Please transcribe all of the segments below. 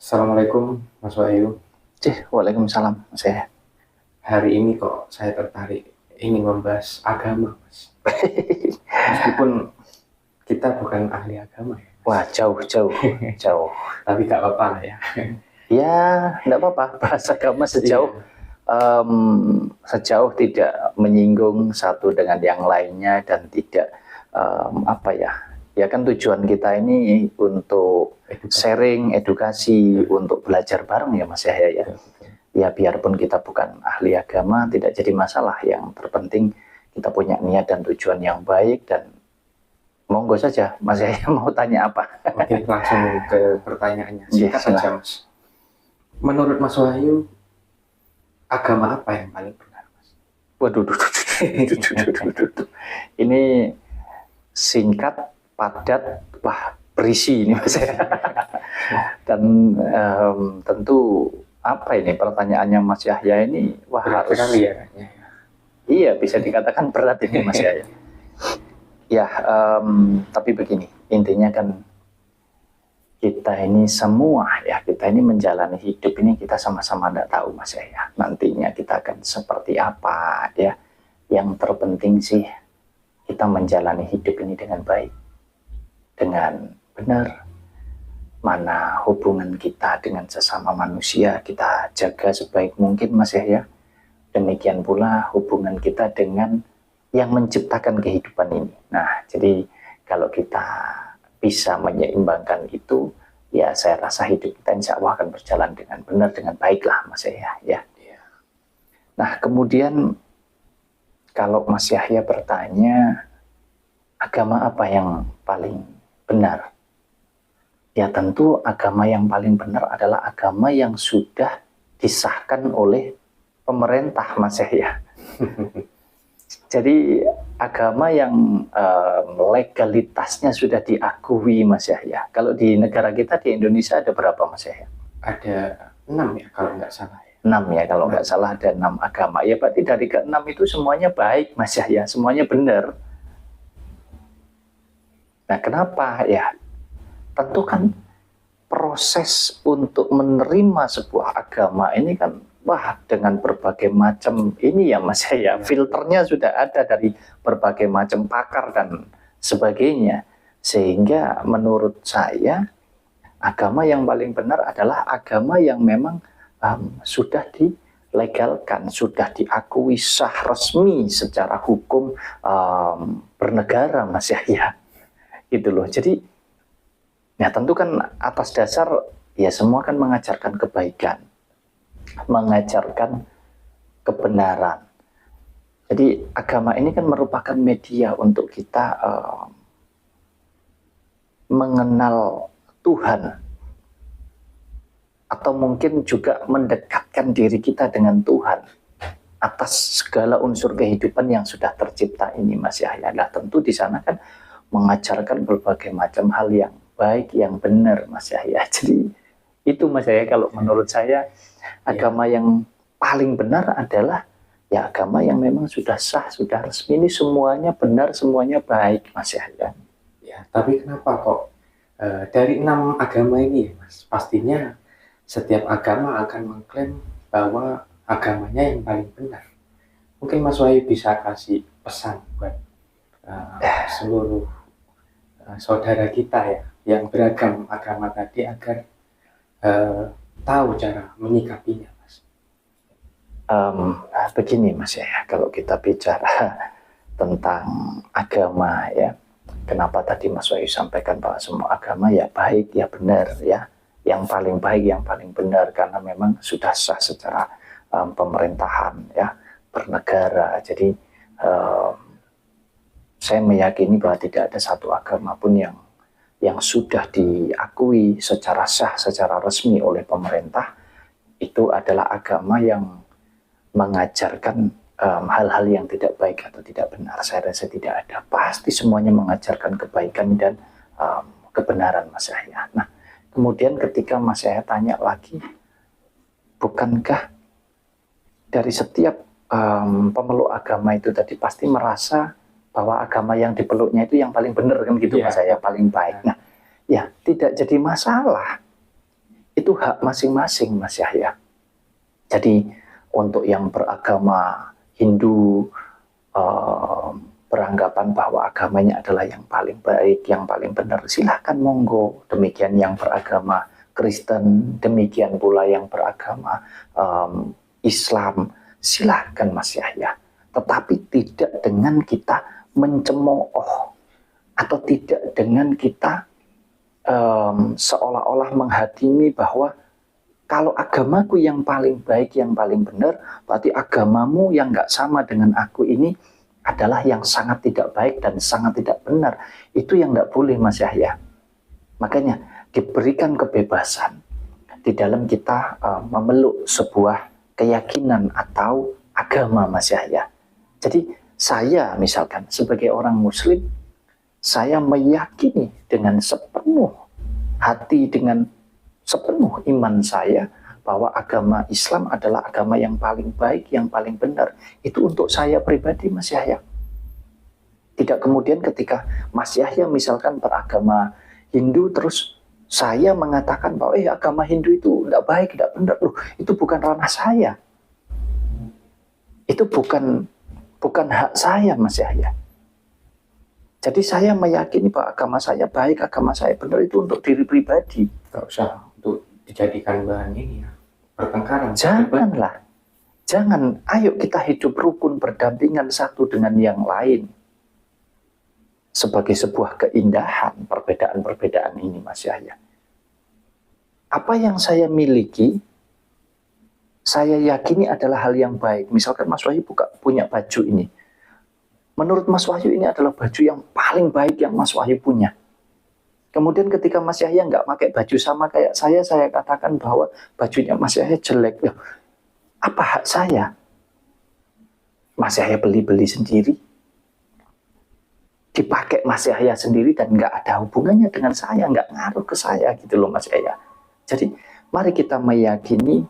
Assalamualaikum Mas Wahyu. Waalaikumsalam, Mas ya. Hari ini kok saya tertarik ingin membahas agama, Mas. Meskipun kita bukan ahli agama ya. Wah, jauh. Tapi gak apa-apa lah ya. Ya, enggak apa-apa. Bahasa agama sejauh tidak menyinggung satu dengan yang lainnya dan tidak ya kan tujuan kita ini untuk sharing, edukasi, untuk belajar bareng ya Mas Yahya ya. Ya biarpun kita bukan ahli agama tidak jadi masalah, yang terpenting kita punya niat dan tujuan yang baik. Dan monggo saja Mas Yahya mau tanya apa. Oke, langsung ke pertanyaannya. Singkat saja Mas. Menurut Mas Wahyu, agama apa yang paling benar Mas? Waduh. Ini singkat, padat, berisi ini Mas ya. Dan tentu apa ini pertanyaannya Mas Yahya ini berat harus sekali ya. Iya, bisa dikatakan berat ini Mas Yahya. Ya, tapi begini, intinya kan kita ini menjalani hidup ini kita sama-sama tidak tahu Mas Yahya. Nantinya kita akan seperti apa ya. Yang terpenting sih kita menjalani hidup ini dengan baik, dengan benar. Mana hubungan kita dengan sesama manusia kita jaga sebaik mungkin Mas Yahya. Demikian pula hubungan kita dengan yang menciptakan kehidupan ini. Nah, jadi kalau kita bisa menyeimbangkan itu, ya saya rasa hidup kita insya Allah akan berjalan dengan benar, dengan baiklah Mas Yahya ya. Nah, kemudian kalau Mas Yahya bertanya agama apa yang paling benar? Ya tentu agama yang paling benar adalah agama yang sudah disahkan oleh pemerintah Mas Yahya. Jadi agama yang legalitasnya sudah diakui Mas Yahya. Kalau di negara kita di Indonesia ada berapa Mas Yahya? Ada 6 ya kalau nggak salah ya. 6 ya kalau nggak salah, ada 6 agama. Ya berarti dari ke-6 itu semuanya baik Mas Yahya, semuanya benar. Nah kenapa ya? Tentu kan proses untuk menerima sebuah agama ini kan dengan berbagai macam ini ya Mas ya, filternya sudah ada dari berbagai macam pakar dan sebagainya. Sehingga menurut saya agama yang paling benar adalah agama yang memang sudah dilegalkan, sudah diakui sah resmi secara hukum bernegara Mas ya. Gitu loh. Jadi nah tentu kan atas dasar ya semua kan mengajarkan kebaikan, mengajarkan kebenaran. Jadi agama ini kan merupakan media untuk kita mengenal Tuhan, atau mungkin juga mendekatkan diri kita dengan Tuhan atas segala unsur kehidupan yang sudah tercipta ini Mas Yahya. Nah tentu di sana kan mengajarkan berbagai macam hal yang baik, yang benar Mas Yahya. Jadi itu Mas Yahya, kalau menurut saya agama yang paling benar adalah ya agama yang memang sudah sah, sudah resmi, ini semuanya benar, semuanya baik Mas Yahya. Ya, tapi kenapa kok dari 6 agama ini Mas, pastinya setiap agama akan mengklaim bahwa agamanya yang paling benar. Mungkin Mas Wahyu bisa kasih pesan buat seluruh saudara kita ya yang beragam agama tadi agar tahu cara menyikapinya Mas. Begini Mas ya, kalau kita bicara tentang agama ya, kenapa tadi Mas Wahyu sampaikan bahwa semua agama ya baik, ya benar ya, yang paling baik, yang paling benar, karena memang sudah sah secara pemerintahan ya, bernegara. Jadi saya meyakini bahwa tidak ada satu agama pun yang sudah diakui secara sah, secara resmi oleh pemerintah, itu adalah agama yang mengajarkan hal-hal yang tidak baik atau tidak benar. Saya rasa tidak ada. Pasti semuanya mengajarkan kebaikan dan kebenaran Mas Yahya. Nah, kemudian ketika Mas Yahya tanya lagi, bukankah dari setiap pemeluk agama itu tadi pasti merasa bahwa agama yang dipeluknya itu yang paling benar kan gitu Mas Yahya, paling baik. Nah, ya tidak jadi masalah. itu hak masing-masing Mas Yahya. Jadi untuk yang beragama Hindu beranggapan bahwa agamanya adalah yang paling baik, yang paling benar, silahkan monggo. Demikian yang beragama Kristen, demikian pula yang beragama Islam, silahkan Mas Yahya. Tetapi tidak dengan kita mencemooh, atau tidak dengan kita seolah-olah menghakimi bahwa kalau agamaku yang paling baik, yang paling benar, berarti agamamu yang nggak sama dengan aku ini adalah yang sangat tidak baik dan sangat tidak benar. Itu yang nggak boleh Mas Yahya. Makanya diberikan kebebasan di dalam kita memeluk sebuah keyakinan atau agama Mas Yahya. Jadi saya misalkan sebagai orang Muslim, saya meyakini dengan sepenuh hati, dengan sepenuh iman saya bahwa agama Islam adalah agama yang paling baik, yang paling benar. Itu untuk saya pribadi Mas Yahya. Tidak kemudian ketika Mas Yahya misalkan beragama Hindu, terus saya mengatakan bahwa agama Hindu itu tidak baik, tidak benar. Loh, itu bukan ranah saya. Itu bukan hak saya Mas Yahya. Jadi saya meyakini bahwa agama saya baik, agama saya benar, itu untuk diri pribadi. Nggak usah untuk dijadikan bahan ini ya, pertengkaran. Janganlah. Jangan. Ayo kita hidup rukun berdampingan satu dengan yang lain. Sebagai sebuah keindahan perbedaan-perbedaan ini Mas Yahya. Apa yang saya miliki, saya yakini adalah hal yang baik. Misalkan Mas Wahyu punya baju ini. Menurut Mas Wahyu ini adalah baju yang paling baik yang Mas Wahyu punya. Kemudian ketika Mas Yahya nggak pakai baju sama kayak saya katakan bahwa bajunya Mas Yahya jelek. Loh, apa hak saya? Mas Yahya beli sendiri, dipakai Mas Yahya sendiri dan nggak ada hubungannya dengan saya, nggak ngaruh ke saya gitu loh Mas Yahya. Jadi mari kita meyakini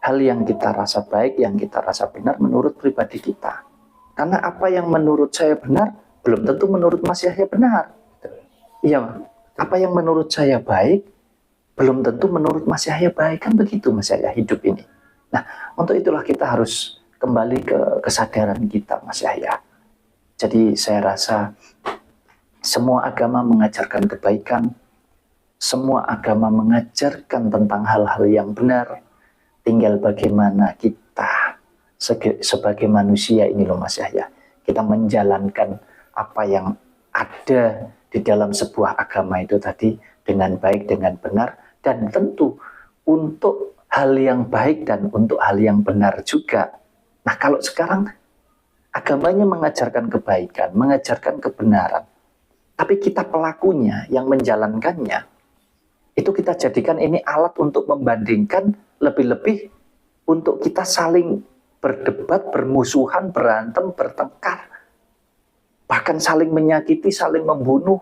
hal yang kita rasa baik, yang kita rasa benar menurut pribadi kita. Karena apa yang menurut saya benar belum tentu menurut Mas Yahya benar. Iya, apa yang menurut saya baik belum tentu menurut Mas Yahya baik, kan begitu Mas Yahya hidup ini. Nah, untuk itulah kita harus kembali ke kesadaran kita Mas Yahya. Jadi saya rasa semua agama mengajarkan kebaikan, semua agama mengajarkan tentang hal-hal yang benar. Tinggal bagaimana kita sebagai manusia ini loh Mas Yahya, kita menjalankan apa yang ada di dalam sebuah agama itu tadi dengan baik, dengan benar, dan tentu untuk hal yang baik dan untuk hal yang benar juga. Nah, kalau sekarang agamanya mengajarkan kebaikan, mengajarkan kebenaran, tapi kita pelakunya yang menjalankannya, itu kita jadikan ini alat untuk membandingkan, lebih-lebih untuk kita saling berdebat, bermusuhan, berantem, bertengkar, bahkan saling menyakiti, saling membunuh,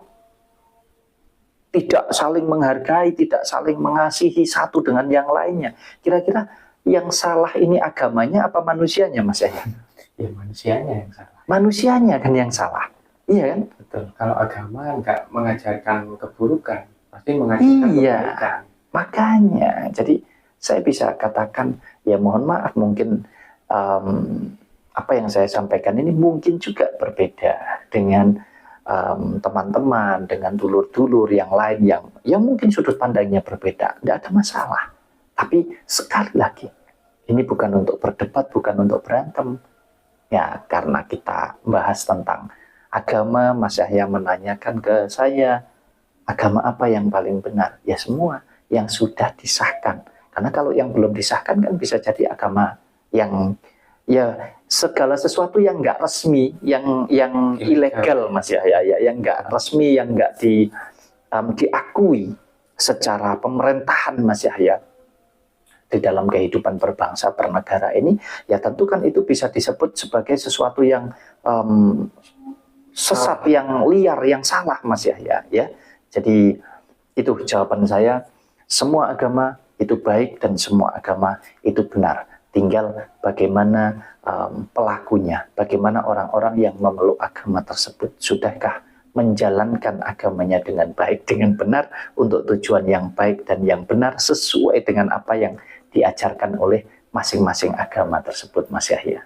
tidak saling menghargai, tidak saling mengasihi satu dengan yang lainnya. Kira-kira yang salah ini agamanya apa manusianya Mas Yahya? Ya manusianya yang salah. Manusianya kan yang salah. Iya kan? Betul. Kalau agama nggak mengajarkan keburukan, pasti mengajarkan kebaikan. Makanya, jadi saya bisa katakan, ya mohon maaf mungkin apa yang saya sampaikan ini mungkin juga berbeda dengan teman-teman, dengan dulur-dulur yang lain yang mungkin sudut pandangnya berbeda. Tidak ada masalah. Tapi sekali lagi, ini bukan untuk berdebat, bukan untuk berantem. Ya, karena kita bahas tentang agama, Mas Yahya menanyakan ke saya, agama apa yang paling benar? Ya semua yang sudah disahkan. Karena kalau yang belum disahkan kan bisa jadi agama yang ya segala sesuatu yang nggak resmi, yang ilegal Mas Yahya, ya, yang nggak resmi, yang nggak diakui secara pemerintahan Mas Yahya di dalam kehidupan berbangsa bernegara ini, ya tentu kan itu bisa disebut sebagai sesuatu yang sesat, yang liar, yang salah Mas Yahya, ya. Jadi itu jawaban saya. Semua agama itu baik dan semua agama itu benar. Tinggal bagaimana pelakunya, bagaimana orang-orang yang memeluk agama tersebut. Sudahkah menjalankan agamanya dengan baik, dengan benar, untuk tujuan yang baik dan yang benar sesuai dengan apa yang diajarkan oleh masing-masing agama tersebut, Mas Yahya.